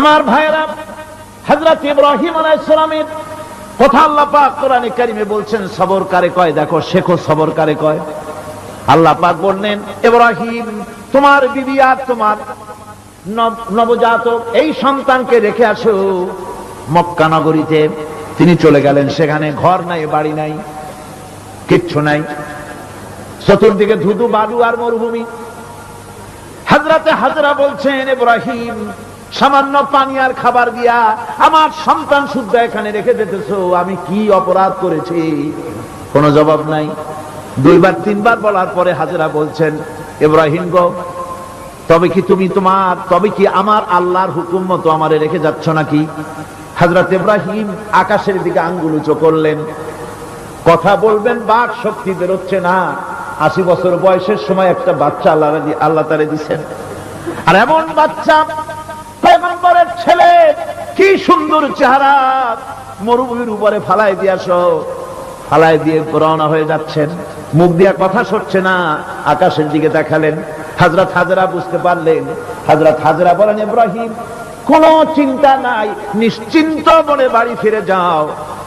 আমার ভাইরা, হযরত ইব্রাহিম আলাইহিস সালামের কথা আল্লাহ পাক কোরআনে কারিমে বলছেন সবর কারে কয়, দেখো শেখো সবর কারে কয়। আল্লাহ পাক বললেন, ইব্রাহিম তোমার বিবি আর তোমার নবজাতক এই সন্তানকে রেখে আসো মক্কা নগরীতে। তিনি চলে গেলেন, সেখানে ঘর নাই, বাড়ি নাই, কিচ্ছু নাই, চতুর্দিকে ধুধু বালু আর মরুভূমি। হযরতে হাজরা বলছেন, ইব্রাহিম সামান্য পানি আর খাবার দিয়া আমার সন্তান শুদ্ধ এখানে রেখে যেতেছো, আমি কি অপরাধ করেছি? কোনো জবাব নাই। দুইবার তিনবার বলার পরে হাজরা বলছেন, ইব্রাহিম গো, তবে কি আমার আল্লাহর হুকুম মতো আমারে রেখে যাচ্ছ নাকি? হযরত ইব্রাহিম আকাশের দিকে আঙ্গুল উঁচু করলেন। কথা বলবেন, বাক শক্তি বেরোচ্ছে না। 80 বছর বয়সের সময় একটা বাচ্চা আল্লাহ তাআলা দিয়েছেন, আর এমন বাচ্চা পয়গম্বরের ছেলে, কি সুন্দর চেহারা, মরুভূমির উপরে ফালাই দিয়ে রওনা হয়ে যাচ্ছেন। মুখ দিয়া কথা সরছে না, আকাশের দিকে দেখালেন। হযরত হাজরা বুঝতে পারলেন। হযরত হাজরা বলেন, ইব্রাহিম কোনো চিন্তা নাই, নিশ্চিন্ত মনে বাড়ি ফিরে যাও।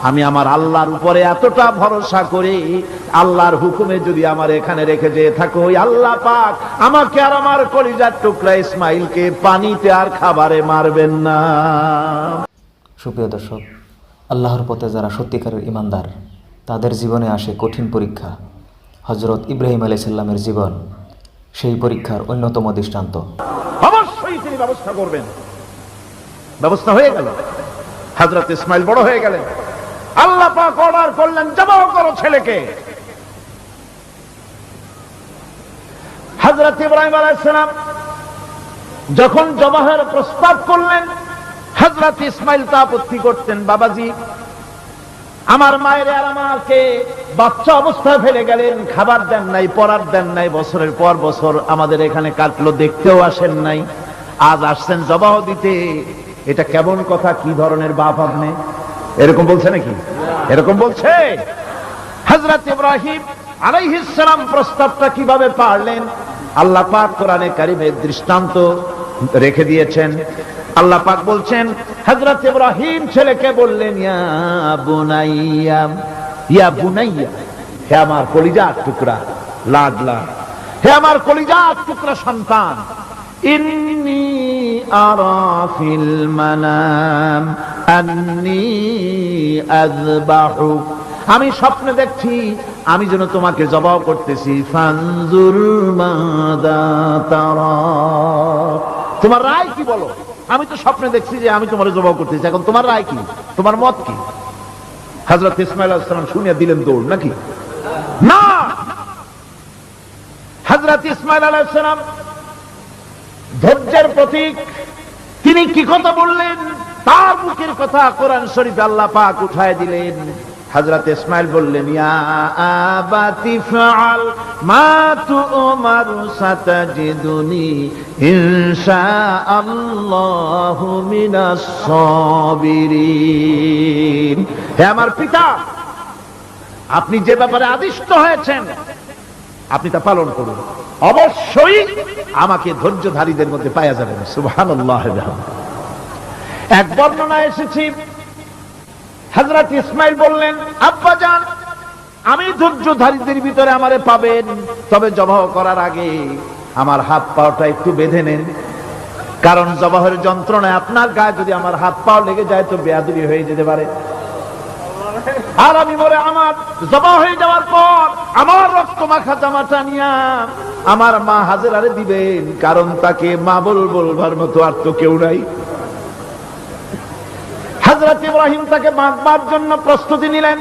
আমি আমার আল্লাহর উপরে এতটা ভরসা করি, আল্লাহর হুকুমে যদি আমার এখানে রেখে যেয়ে থাকো, ওই আল্লাহ পাক আমাকে আর আমার কলিজার টুকরা ইসমাইলকে পানিতে আর খাবারে মারবেন না। সুপ্রিয় দর্শক, আল্লাহর পথে যারা সত্যিকারের ঈমানদার, তাদের জীবনে আসে কঠিন পরীক্ষা। হযরত ইব্রাহিম আলাইহিস সালামের জীবন সেই পরীক্ষার অন্যতম দৃষ্টান্ত। অবশ্যই তিনি ব্যবস্থা করবেন। ব্যবস্থা হয়ে গেল। হযরত ইসমাইল বড় হয়ে গেলেন। আল্লাহ পাক অর্ডার করলেন, জবাহ করো ছেলেকে। হযরত ইব্রাহিম আলাইহিস সালাম যখন জবাহের প্রস্তাব করলেন, হযরত ইসমাইল তা আপত্তি করতেন, বাবাজি আমার মায়ের আর আমাকে বাচ্চা অবস্থায় ফেলে গেলেন, খাবার দেন নাই, পরার দেন নাই, বছরের পর বছর আমাদের এখানে কাটলো, দেখতেও আসেন নাই, আজ আসছেন জবাহ দিতে। এটা কেমন কথা? কি ধরনের বাপ আপনি? এরকম বলছে নাকি? এরকম বলছে? হযরত ইব্রাহিম আলাইহিস সালাম প্রস্তাবটা কিভাবে পারলেন? আল্লাহ পাক কোরআনে কারিমে দৃষ্টান্ত রেখে দিয়েছেন। আল্লাহ পাক বলছেন, হযরত ইব্রাহিম ছেলেকে বললেন, ইয়া বুনাইয়া, হে আমার কলিজার টুকরা লাডলা, হে আমার কলিজার টুকরা সন্তান, ইন্নী আরা ফিল মানাম আন্নী আযবাহু, আমি স্বপ্নে দেখছি আমি যেন তোমাকে জবাহ করতেছি। ফানজুর মাযা তারা, তোমার রায় কি বলো? আমি তো স্বপ্নে দেখছি যে আমি তোমার জবাহ করতেছি, এখন তোমার রায় কি, তোমার মত কি? হযরত ইসমাঈল আলাইহিস সালাম শুনিয়া দিলেন দৌড়, নাকি না? হযরত ইসমাঈল আলাইহিস সালাম ধৈর্যের প্রতীক, তিনি কি কথা বললেন? তার মুখের কথা কোরআন শরীফে আল্লাহ পাক উঠায় দিলেন। হযরত ইসমাঈল বললেন, ইয়া আবাতি ফাআল মা তু'মারু সাতাজিদুনি ইনশাআল্লাহু মিনাস সাবিরিন, হে আমার পিতা, আপনি যে ব্যাপারে আদিষ্ট হয়েছেন আপনি তা পালন করুন, অবশ্যই আমাকে ধৈর্যধারীদের মধ্যে পাওয়া যাবেন। সুবহানাল্লাহ। এক বর্ণনা এসেছে, হযরত ইসমাঈল বললেন, আব্বাজান আমি ধৈর্যধারীদের ভিতরে আমারে পাবেন, তবে জবাহ করার আগে আমার হাত পাটা একটু বেঁধে নেন, কারণ জবাহের যন্ত্রণায় আপনার গায়ে যদি আমার হাত পাও লেগে যায় তো বেয়াদবি হয়ে যেতে পারে, আর আমি মরে আমার জবাহ হয়ে যাওয়ার পর আমার রক্ত মাখা জামাটা নিয়া আমার মা হাজেরারে দিবেন, কারণ তাকে মা বলবার মতো আর তো কেউ নাই। হযরত ইব্রাহিম তাকে বাঁধবার জন্য প্রস্তুতি নিলেন।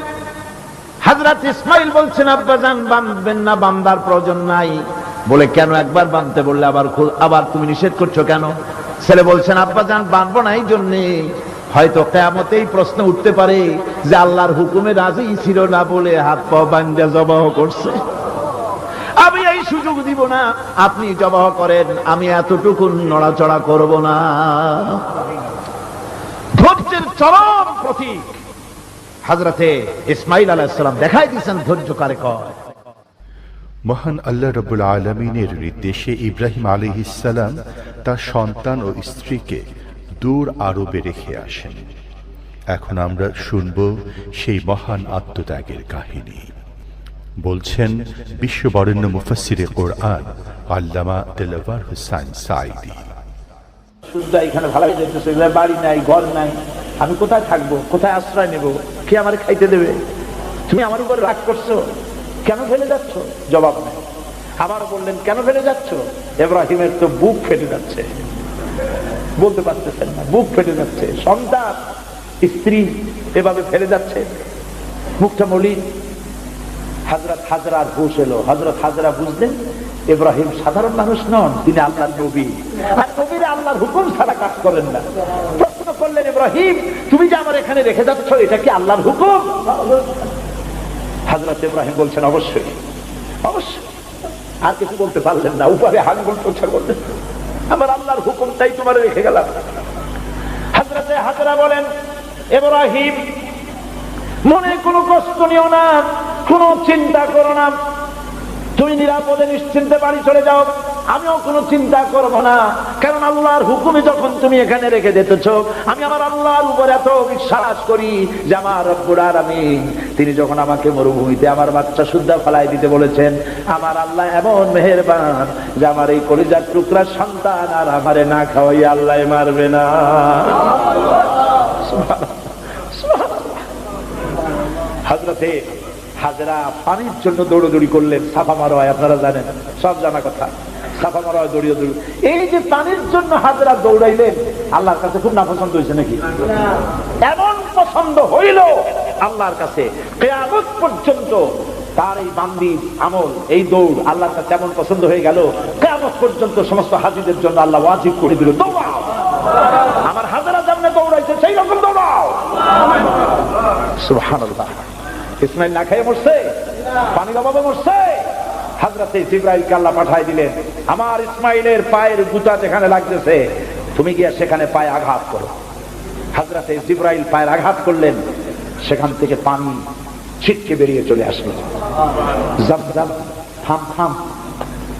হযরত ইসমাঈল বলছেন, আব্বাজান বাঁধবেন না, বান্দার প্রয়োজন নাই। বলে কেন? একবার বাঁধতে বললে আবার তুমি নিষেধ করছো কেন? ছেলে বলছেন, আব্বাজান বাঁধবো না এই জন্যে, হয়তো কিয়ামতেই প্রশ্ন উঠতে পারে যে আল্লাহর হুকুমে রাজি ছিল না বলে হাত পা বাঁধা জবাহ করছে, আমি এই সুযোগ দিব না, আপনি জবাহ করেন, আমি এতটুকু নড়াচড়া করব না। ধৈর্যের চরম প্রতীক হযরতে ইসমাঈল আলাইহিস সালাম দেখাই দিয়েছেন ধৈর্য কারে কয়। মহান আল্লাহ রাব্বুল আলামিনের নির্দেশে ইব্রাহিম আলাইহিস সালাম তার সন্তান ও স্ত্রীকে দূর আরবে রেখে আসেন। এখন আমরা শুনব সেই মহান আত্মত্যাগের কাহিনী। বলছেন বিশ্ববরেণ্য মুফাসসিরে কোরআন আল্লামা দেলাওয়ার হোসেন সাঈদী। শুদ্ধ এখানে ভালো যেতেছে, বাড়ি নাই, ঘর নাই, আমি কোথায় থাকবো, কোথায় আশ্রয় নেব, কে আমার খাইতে দেবে? তুমি আমার উপর রাগ করছো, কেন ফেলে যাচ্ছ? জবাব নেই। আবার বললেন কেন ফেলে যাচ্ছ? ইব্রাহিমের তো বুক ফেটে যাচ্ছে, বলতে পারতেছেন না, বুক ফেটে যাচ্ছে। সন্তান স্ত্রী এভাবে ফেলে যাচ্ছে, মুখটা মলিন। হযরত হাজরার হুঁশ এলো। হযরত হাজরা বুঝলেন ইব্রাহিম সাধারণ মানুষ নন, তিনি আল্লাহর নবী, আর নবীরা আল্লাহর হুকুম ছাড়া কাজ করেন না। প্রশ্ন করলেন, ইব্রাহিম তুমি যে আমার এখানে রেখে যাচ্ছ, এটা কি আল্লাহর হুকুম? হযরত ইব্রাহিম বলছেন অবশ্যই, অবশ্যই। আর কিছু বলতে পারলেন না, উপরে আঙ্গুল টোছা করলেন, আমার আল্লাহর হুকুমটাই তোমার রেখে গেলাম। হযরত হাজরা বলেন, ইব্রাহিম মনে কোনো কষ্ট নিও না, কোনো চিন্তা করো না, তুমি নিরাপদে নিশ্চিন্তে বাড়ি চলে যাও, আমিও কোনো চিন্তা করব না। কারণ আল্লাহর হুকুমে যখন তুমি এখানে রেখে দিতেছ, আমি আমার আল্লাহর উপর এত বিশ্বাস করি যে আমার রব্বুল আলামিন তিনি যখন আমাকে মরুভূমিতে আমার বাচ্চা সুদ্ধা ফলাই দিতে বলেছেন, আমার আল্লাহ এমন মেহেরবান যে আমার এই কলিজার টুকরা সন্তান আর আমারে না খাওয়াই আল্লাহ মারবে না। হযরতে হাজরা পানির জন্য দৌড়দৌড়ি করলেন। সাফা মারোয়া আপনারা জানেন, সব জানা কথা। সাফা মারোয়া দৌড়িয়ে দৌড়ি, এই যে পানির জন্য হাজরা দৌড়াইলেন, আল্লাহর কাছে খুব নাপছন্দ হয়েছে নাকি? এমন পছন্দ হইল আল্লাহর কাছে, কিয়ামত পর্যন্ত তার এই বান্দির আমল, এই দৌড় আল্লাহর কাছে এমন পছন্দ হয়ে গেল, কিয়ামত পর্যন্ত সমস্ত হাজীদের জন্য আল্লাহ ওয়াজিব করে দিল, দৌড়াও, আমার হাজরা যেমন দৌড়াইছে সেই রকম দৌড়াও। সুবহানাল্লাহ। ইসমাইল না খেয়ে মরছে, পানির অভাবে মরছে। হযরতে জিবরাইলকে আল্লাহ পাঠায় দিলেন, আমার ইসমাইলের পায়ের গুতা যেখানে লাগতেছে তুমি গিয়ে সেখানে পায়ে আঘাত করো। হযরতে জিবরাইল পায়ের আঘাত করলেন, সেখান থেকে পানি ছিটকে বেরিয়ে চলে আসলো। জাম জাম, থাম থাম।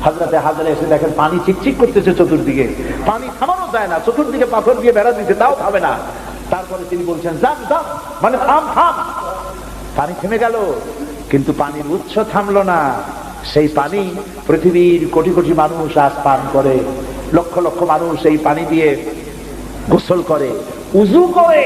হযরতে হাজরা এসে দেখেন পানি চিকচিক করতেছে চতুর্দিকে, পানি থামানো যায় না, চতুর্দিকে পাথর দিয়ে বেড়া দিচ্ছে, তাও থামে না। তারপরে তিনি বলছেন জাম জাম, মানে থাম থাম। পানি থেমে গেল, কিন্তু পানির উৎস থামলো না। সেই পানি পৃথিবীর কোটি কোটি মানুষ আজ পান করে, লক্ষ লক্ষ মানুষ এই পানি দিয়ে গোসল করে, উযু করে।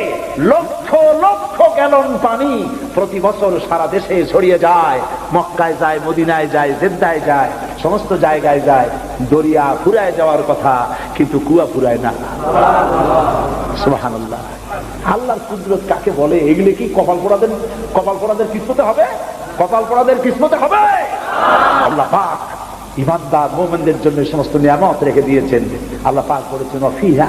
লক্ষ লক্ষ গ্যালন পানি প্রতি বছর সারা দেশে ছড়িয়ে যায়, মক্কায় যায়, মদিনায় যায়, জেদ্দায় যায়, সমস্ত জায়গায় যায়। দরিয়া ফুরায় যাওয়ার কথা, কিন্তু কুয়া ফুরায় না। সুবহানাল্লাহ। আল্লাহর কুদরত কাকে বলে? এগুলি কি কপাল পোড়াদের কিসমতে হবে? কপাল পোড়াদের কিসমতে হবে? আল্লাহ পাক ঈমানদার মুমিনদের জন্য সমস্ত নিয়ামত রেখে দিয়েছেন। আল্লাহ পাক বলেছেন ফিহা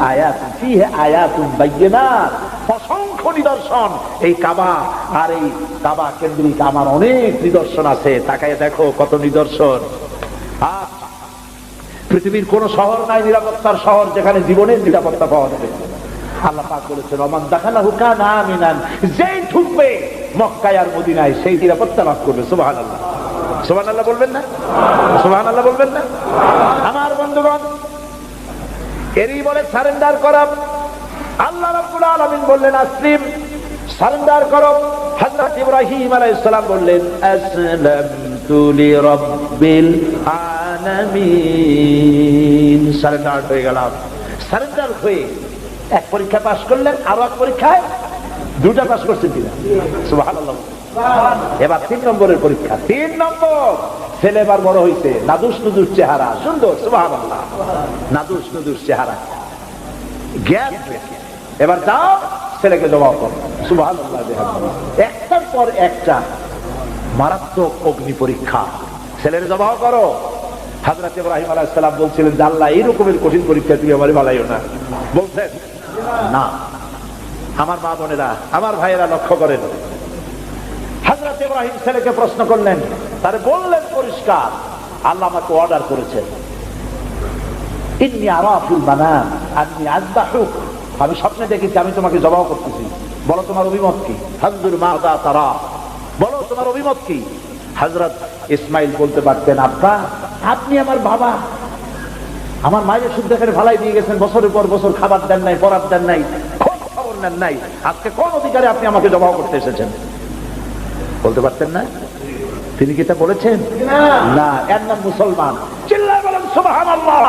আয়াতুন বায়্যিনাত, অসংখ্য নিদর্শন। এই কাবা আর এই কাবা কেন্দ্রিক আমার অনেক নিদর্শন আছে, তাকায় দেখো কত নিদর্শন। আর পৃথিবীর কোন শহর নাই নিরাপত্তার শহর যেখানে জীবনের নিরাপত্তা পাওয়া যাবে। আল্লাহ পাক বলেছেন ওমান দাখালাহু কানা আমিনান, যেই ঢুকবে মক্কায় আর মদিনায় সেই নিরাপত্তা লাভ করবে। সুবহানাল্লাহ, সুবহানাল্লাহ বলবেন না? সুবহানাল্লাহ বলবেন না? আমার বন্ধুগণ, এরই বলে সারেন্ডার করা। আল্লাহ রাব্বুল আলামিন বললেন আসলিম, সারেন্ডার করো। হযরত ইব্রাহিম আলাইহিস সালাম বললেন আসলামতু লিরাব্বিল আলামিন, সারেন্ডার হয়ে গেলাম। সারেন্ডার হয়ে এক পরীক্ষা পাস করলেন, আরো এক পরীক্ষায় দুটা পাস করছেন কিনা? সুবহানাল্লাহ। এবার 3 নম্বরের পরীক্ষা, 3 নম্বর। ছেলে এবার বড় হয়েছে, নাদুস নুদুস চেহারা, সুন্দর। সুবহানাল্লাহ, নাদুস নুদুস চেহারা, জ্ঞান। এবার যাও ছেলেকে জবাব করো। সুবহানাল্লাহ। একটার পর একটা মারাত্মক অগ্নি পরীক্ষা, ছেলের জবাব করো। হযরত ইব্রাহিম আলাইহিস সালাম বলছিলেন যে আল্লাহ এই রকমের কঠিন পরীক্ষা তুমি আমারে বানাইও না। বলছেন না। আমার মা বোনেরা, আমার ভাইয়েরা লক্ষ্য করেন, হযরত ইব্রাহিম ছেলেকে প্রশ্ন করলেন, তারে বললেন পরিষ্কার, আল্লাহ আমাকে অর্ডার করেছেন ইন্নী আরা ফিল মানাম আন্নী আযবাহুক, আমি স্বপ্নে দেখেছি আমি তোমাকে জবাব করতেছি, বলো তোমার অভিমত কি? ফানজুর মাযা তারা, বলো তোমার অভিমত কি? হযরত ইসমাইল বলতে পারতেন আব্বা আপনি আমার বাবা, আমার মায়ের শুদ্ধ করে ফালাই দিয়ে গেছেন, বছরের পর বছর খাবার দেন নাই, পড়ার দেন নাই, খবর নেন নাই, আজকে কোন অধিকারে আপনি আমাকে জবাব করতে এসেছেন? বলতে পারতেন না? তিনি কি তা বলেছেন? না, এর নাম মুসলমান। চিল্লায় বলেন সুবহানাল্লাহ।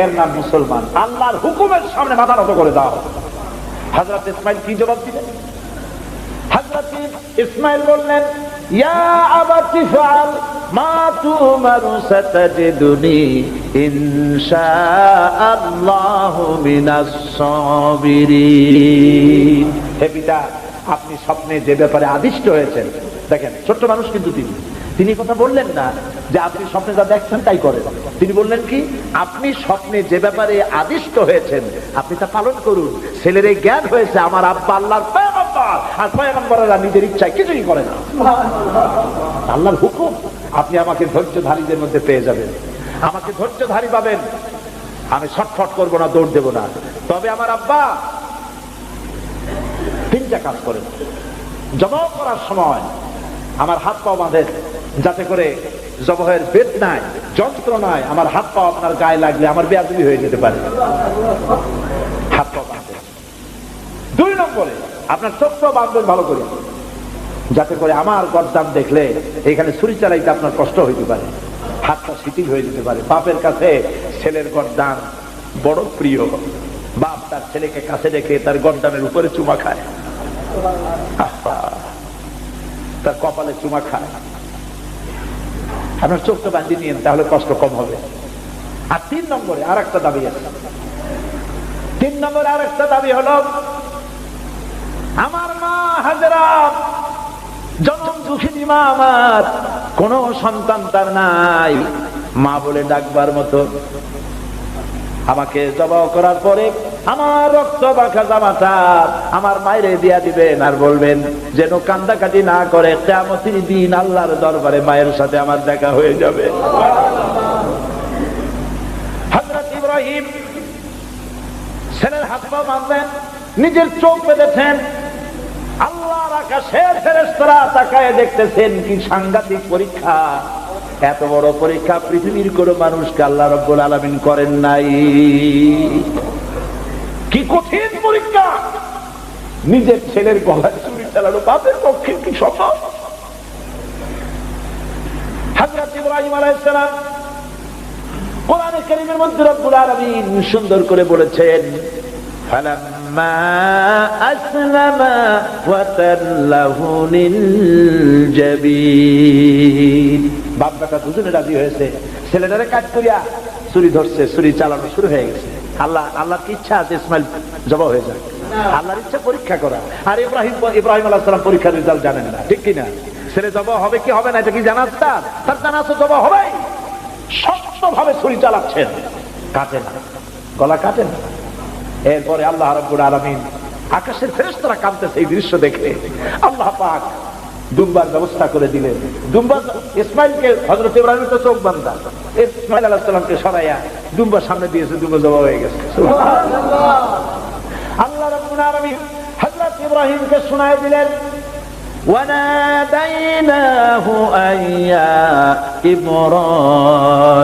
এর নাম মুসলমান। আল্লাহর হুকুমের সামনে মাথা নত করে দাও। হযরত ইসমাঈল কি জবাব দিলেন? হযরত ইসমাঈল বললেন, ইয়া আবাতি ফাআল মা তুমারু সাতাজিদুনি ইনশাআল্লাহু মিনাস সাবিরিন। হে পিতা, আপনি স্বপ্নে যে ব্যাপারে আদিষ্ট হয়েছেন, দেখেন ছোট্ট মানুষ কিন্তু তিনি কথা বললেন না যে আপনি স্বপ্নে যা দেখছেন তাই করেন। তিনি বললেন কি, আপনি স্বপ্নে যে ব্যাপারে আদিষ্ট হয়েছেন আপনি তা পালন করুন। ছেলের এই জ্ঞান হয়েছে আমার আব্বা আল্লাহর পয়গম্বর, আর পয়গম্বরেরা নিজের ইচ্ছায় কিছুই করে না। আল্লাহর হুকুম, আপনি আমাকে ধৈর্যধারীদের মধ্যে পেয়ে যাবেন, আমাকে ধৈর্যধারী পাবেন। আমি ছটফট করবো না, দৌড় দেবো না। তবে আমার আব্বা তিনটা কাজ করেন। জবাব করার সময় আমার হাত পা বাঁধেন, যাতে করে জবাহের বেদনায়, যন্ত্রণায় আমার হাত পা আপনার গায়ে লাগলে আমার বেয়াদবি হয়ে যেতে পারে। হাত পা বাঁধেন। 2 নম্বরে আপনার চোখটাও বাঁধবেন ভালো করে, যাতে করে আমার গর্দান দেখলে এখানে ছুরি চালাইতে আপনার কষ্ট হইতে পারে, হাতটা শিথিল হয়ে যেতে পারে। বাপের কাছে ছেলের গর্দান বড় প্রিয়। বাপ তার ছেলেকে কাছে রেখে তার গর্দানের উপরে চুমা খায়, তার কপালে চুমা খায়। আপনার চোখটা বাঁধিয়ে নিন, তাহলে কষ্ট কম হবে। আর 3 নম্বরে আর একটা দাবি আছে। 3 নম্বরে আর একটা দাবি হলো, আমার মা হাজেরা জনম দুঃখিনী মা, আমার কোন সন্তান তার নাই, মা বলে ডাকবার মতো। আমাকে জবাহ করার পরে আমার রক্ত মাখা জামাটা আমার মায়েরে দিয়া দিবেন, আর বলবেন যেন কান্দাকাটি না করে, কিয়ামতের দিন আল্লাহর দরবারে মায়ের সাথে আমার দেখা হয়ে যাবে। হযরত ইব্রাহিম ছেলের হাত পা বাঁধলেন, নিজের চোখ বেঁধেছেন। আল্লাহর আকাশের ফেরেশতারা তাকায় দেখতেছেন, কি সাংঘাতিক পরীক্ষা। এত বড় পরীক্ষা পৃথিবীর কোন মানুষকে আল্লাহ রাব্বুল আলামিন করেন নাই। কি কঠিন পরীক্ষা! নিজের ছেলের গলায় ছুরি চালানো বাপের পক্ষে কি সম্ভব? হযরত ইব্রাহিম আলাইহিস সালাম কোরআনে কারীমের মধ্যে রব্বুল আলামিন সুন্দর করে বলেছেন, ফালাম্মা আসলামা ওয়া তাল্লাহু লিল জাবিন। বাপ বেটা দুজনে রাজি হয়েছে, ছেলেটারে কাট করিয়া ছুরি ধরছে, ছুরি চালানো শুরু হয়ে গেছে। আল্লাহর কি ইচ্ছা আছে ইসমাইল জবাব হয়ে যায়? আল্লাহর ইচ্ছা পরীক্ষা করা। আর ইব্রাহিম আলাইহিস সালাম পরীক্ষার রেজাল্ট জানেন না, ঠিক কিনা? ছেলে জবাব হবে কি হবে না এটা কি জানা আছে? তার জানা আছে জবাব হবে। শক্তভাবে ছুরি চালাচ্ছেন, কাটে না, গলা কাটে না। এরপরে আল্লাহ রাব্বুল আলামিন, আকাশের ফেরেশতারা কাঁদতেছে এই দৃশ্য দেখে। আল্লাহ পাক দুম্বার ব্যবস্থা করে দিলেন। দুম্বা ইসমাইলকে, হযরত ইব্রাহিমের তো চোখ বাঁধা, ইসমাইল আলাইহিস সালামকে সরাইয়া দুম্বার সামনে দিয়েছে, দুম্বা জবাব হয়ে গেছে। সুবহানাল্লাহ। আল্লাহ রাব্বুল আলামিন হযরত ইব্রাহিমকে শোনায় দিলেন, وَنَادَيْنَاهُ أَن يَا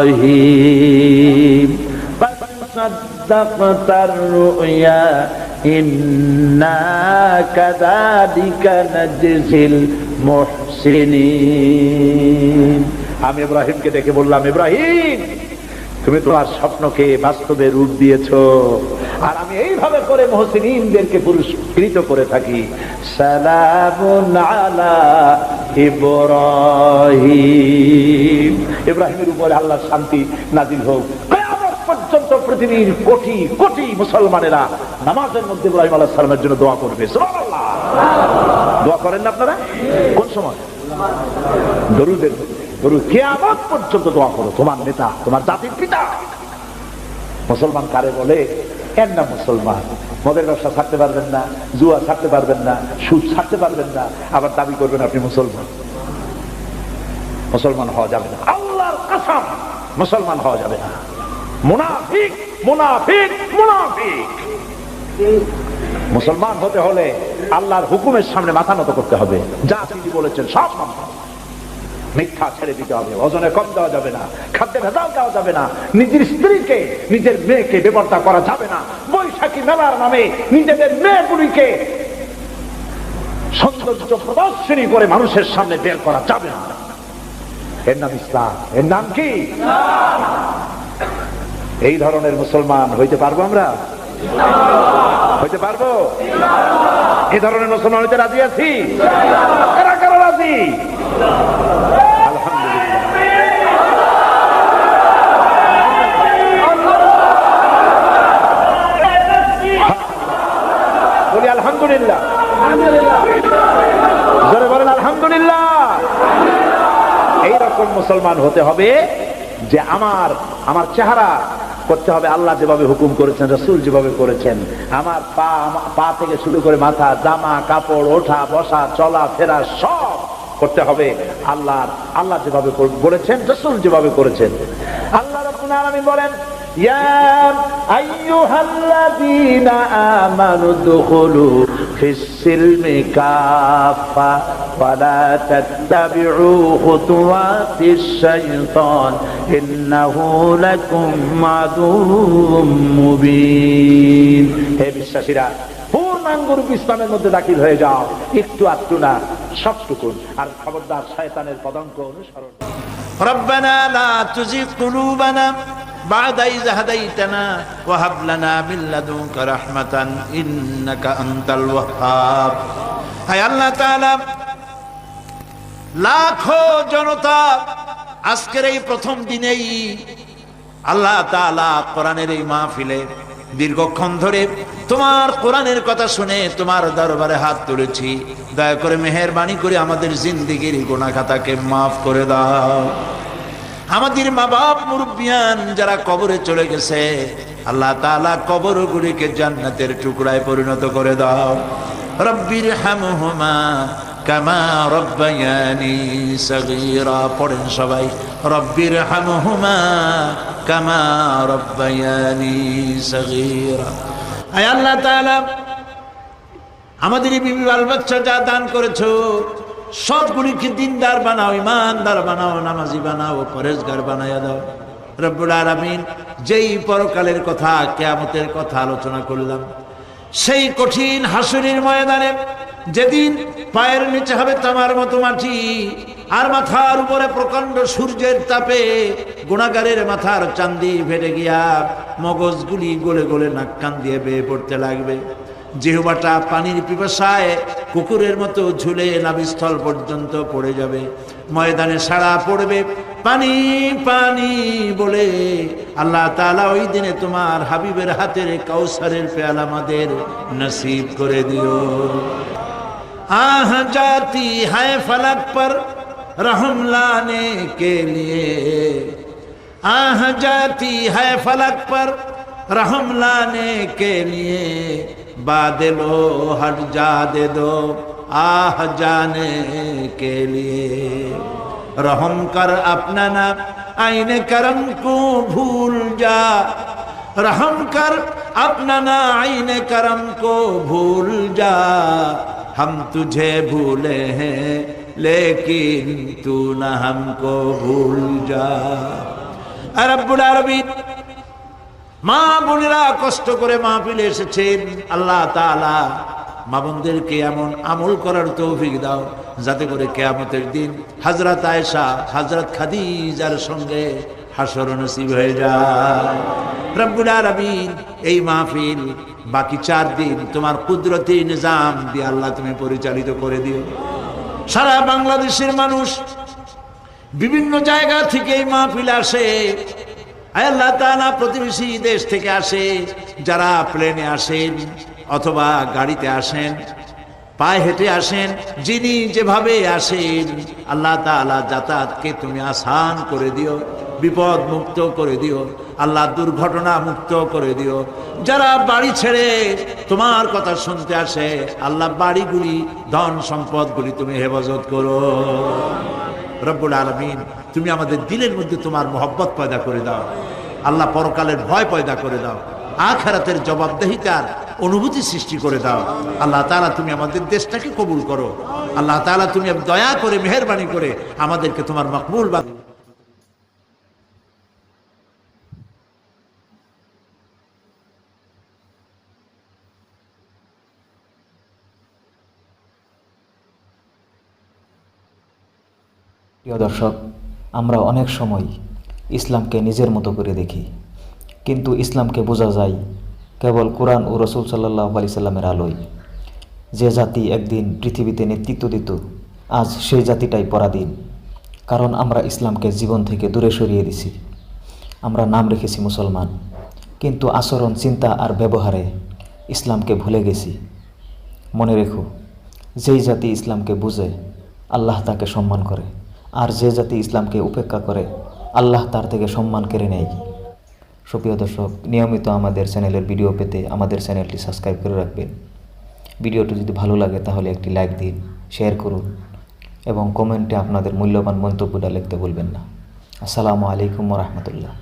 إِبْرَاهِيمُ قَدْ صَدَّقْتَ الرُّؤْيَا إِنَّا كَذَلِكَ نَجْزِي الْمُحْسِنِينَ। আমি ইব্রাহিমকে ডেকে বললাম, ইব্রাহিম তুমি তোমার স্বপ্নকে বাস্তবে রূপ দিয়েছো, আর আমি এইভাবে করে মুহসিনিনদেরকে পুরস্কৃত করে থাকি। সালামুন আলা ইব্রাহিম। ইব্রাহিমের উপরে আল্লাহর শান্তি নাজিল হোক। কিয়ামত পর্যন্ত পৃথিবীর কোটি কোটি মুসলমানেরা নামাজের মধ্যে ইব্রাহিম আলাইহিস সালামের জন্য দোয়া করবে। সুবহানাল্লাহ। দোয়া করেন না আপনারা? কোন সময়? দরুদের দরুদ। কিয়ামত পর্যন্ত দোয়া করো, তোমার নেতা, তোমার জাতির পিতা। মুসলমান কারে বলে? এর নাম মুসলমান। মদের ব্যবসা ছাড়তে পারবেন না, জুয়া ছাড়তে পারবেন না, সুদ ছাড়তে পারবেন না, আবার দাবি করবেন আপনি মুসলমান। মুসলমান হওয়া যাবে না, আল্লাহর কসম মুসলমান হওয়া যাবে না। মুনাফিক মুনাফিক মুনাফিক। মুসলমান হতে হলে আল্লাহর হুকুমের সামনে মাথা নত করতে হবে। যা তিনি বলেছেন সব মানতে হবে। মিথ্যা ছেড়ে দিতে হবে, ওজনে কম দেওয়া যাবে না, খাদ্যে ভেজাল দেওয়া যাবে না, নিজের স্ত্রীকে নিজের মেয়েকে বেপরদা করা যাবে না, বৈশাখী মেলার নামে নিজেদের মেয়েগুলিকে সৌন্দর্য প্রদর্শনী করে মানুষের সামনে বের করা যাবে না। এর নাম ইসলাম। এর নাম কি? এই ধরনের মুসলমান হইতে পারবো আমরা? হইতে পারবো? এই ধরনের মুসলমান হইতে রাজি আছি? কারা কারা রাজি? বলি আলহামদুলিল্লাহ। জোরে বলেন আলহামদুলিল্লাহ। এইরকম মুসলমান হতে হবে যে আমার চেহারা করতে হবে আল্লাহ যেভাবে হুকুম করেছেন, রাসূল যেভাবে করেছেন। আমার পা থেকে শুরু করে মাথা, জামা কাপড়, ওঠা বসা, চলা ফেরা সব করতে হবে আল্লাহ যেভাবে বলেছেন, রাসূল যেভাবে করেছেন। আল্লাহ রাব্বুল আলামিন বলেন, ইয়া আইয়ুহাল্লাযীনা আমানু দুখুলু ফিস-সিলমি কাফা ওয়া লা তাত্তাবিউ খুতুওয়াতিশ শাইতান ইন্নাহু লাকুম আদুউম মুবিন। হে বিশ্বাসীরা, পূর্ণাঙ্গরূপ ইসলামের মধ্যে দাখিল হয়ে যাও, একটু আধটু না, সবটুকুন। আর খবরদার শয়তানের পদাঙ্ক অনুসরণ। রব্বানা লা তুযিগ কুলুবানা বা'দা ইয হাদাইতানা ওয়া হাব লানা মিন লাদুনকা রাহমাতান ইন্নাকা আনতাল ওয়াহ্হাব। হে আল্লাহ তাআলা, লাখো জনতা আজকের এই প্রথম দিনেই আল্লাহ তাআলা কোরআনের এই মাহফিলে দীর্ঘক্ষণ ধরে তোমার কোরআনের কথা শুনে তোমার দরবারে হাত তুলেছি। দয়া করে মেহেরবানি করে আমাদের জিন্দেগির গুনাহ খাতাকে মাফ করে দাও। আমাদের মা বাপ মুরব্বিয়ান যারা কবরে চলে গেছে, আল্লাহ তাআলা কবরগুলিকে জান্নাতের টুকরায় পরিণত করে দাও। রব্বির হামহুমা কামা রব্বায়ানি সগীরা। পড়েন সবাই, রব্বির হামহুমা কামা রব্বায়ানি সগীরা। আয় আল্লাহ তাআলা, আমাদের এই বিবি বাল বাচ্চা যা দান করেছো সবগুলিকে দিনদার বানাও, ইমানদার বানাও, নামাজি বানাও, পরেজগার বানাইয়া দাও। রব্বুল আলামিন, যেই পরকালের কথা, কিয়ামতের কথা আলোচনা করলাম, সেই কঠিন হাসরের ময়দানে যেদিন পায়ের নিচে হবে তামার মতো মাটি, আর মাথার উপরে প্রকাণ্ড সূর্যের তাপে গুনাহগারের মাথার চান্দি ফেটে গিয়া মগজগুলি গলে গলে নাক কান দিয়ে বেয়ে পড়তে লাগবে। জিহ্বাটা পানির পিপাসায় কুকুরের মতো ঝুলে নাভিস্থল পর্যন্ত পড়ে যাবে। ময়দানে সাড়া পড়বে পানি পানি বলে। আল্লাহ তাআলা ওই দিনে তোমার হাবিবের হাতের কাউসারের পেয়ালা আমাদের নসিব করে দিও। আহ জাতি है फलक पर रहम लाने के लिए, आह जाती है फलक पर रहम लाने के लिए, बादलो हट जा दे दो आह जाने के लिए। रहम कर अपना ना आईने करम को भूल जा, रहम कर अपना ना आईने करम को भूल जा। हम तुझे भूले हैं लेकिन तू न हमको भूल जा। রব্বুল আলামিন, মা বোনেরা কষ্ট করে মাহফিলে এসেছেন, আল্লাহ তাআলা মা বোনদেরকে এমন আমল করার তৌফিক দাও যাতে করে কিয়ামতের দিন হযরত আয়েশা, হযরত খাদিজার সঙ্গে হাসর নসিব হয়ে যায়। রব্বুল আলামিন, এই মাহফিল বাকি 4 দিন তোমার কুদরতি নিজাম দিয়ে আল্লাহ তুমি পরিচালিত করে দিও। সারা বাংলাদেশের মানুষ বিভিন্ন জায়গা থেকে এই মাহফিল আসে। আল্লাহ তাআলা প্রতিবেশী দেশ থেকে আসে, যারা প্লেনে আসেন অথবা গাড়িতে আসেন, পায়ে হেঁটে আসেন, যিনি যেভাবে আসেন, আল্লাহ তাআলা যাতায়াতকে তুমি আসান করে দিও, বিপদ মুক্ত করে দিও, আল্লাহ দুর্ঘটনা মুক্ত করে দিও। যারা বাড়ি ছেড়ে তোমার কথা শুনতে আসে, আল্লাহ বাড়িগুলি, ধন সম্পদগুলি তুমি হেফাজত করো। রব্বুল আলামিন, তুমি আমাদের দিলের মধ্যে তোমার মহব্বত পয়দা করে দাও। আল্লাহ, পরকালের ভয় পয়দা করে দাও। আখিরাতের জবাবদিহিতার অনুভূতি সৃষ্টি করে দাও। আল্লাহ তাআলা তুমি আমাদের দেশটাকে কবুল করো। আল্লাহ তাআলা তুমি দয়া করে মেহেরবানি করে আমাদেরকে তোমার মকবুল প্রিয় দর্শক, আমরা অনেক সময় ইসলামকে নিজের মতো করে দেখি, কিন্তু ইসলামকে বোঝা যায় কেবল কোরআন ও রসুল সাল্লাল্লাহু আলাইহি সাল্লামের আলোয়। যে জাতি একদিন পৃথিবীতে নেতৃত্ব দিত, আজ সেই জাতিটাই পরাধীন। কারণ আমরা ইসলামকে জীবন থেকে দূরে সরিয়ে দিছি। আমরা নাম রেখেছি মুসলমান, কিন্তু আচরণ, চিন্তা আর ব্যবহারে ইসলামকে ভুলে গেছি। মনে রেখো, যেই জাতি ইসলামকে বুঝে আল্লাহ তাকে সম্মান করে, আর যে জাতি ইসলামকে উপেক্ষা করে আল্লাহ তার থেকে সম্মান কেড়ে নেয়। সুপ্রিয় দর্শক, নিয়মিত আমাদের চ্যানেলের ভিডিও পেতে আমাদের চ্যানেলটি সাবস্ক্রাইব করে রাখবেন। ভিডিওটি যদি ভালো লাগে তাহলে একটি লাইক দিন, শেয়ার করুন এবং কমেন্টে আপনাদের মূল্যবান মন্তব্যটা লিখতে ভুলবেন না। আসসালামু আলাইকুম ওয়া রাহমাতুল্লাহ।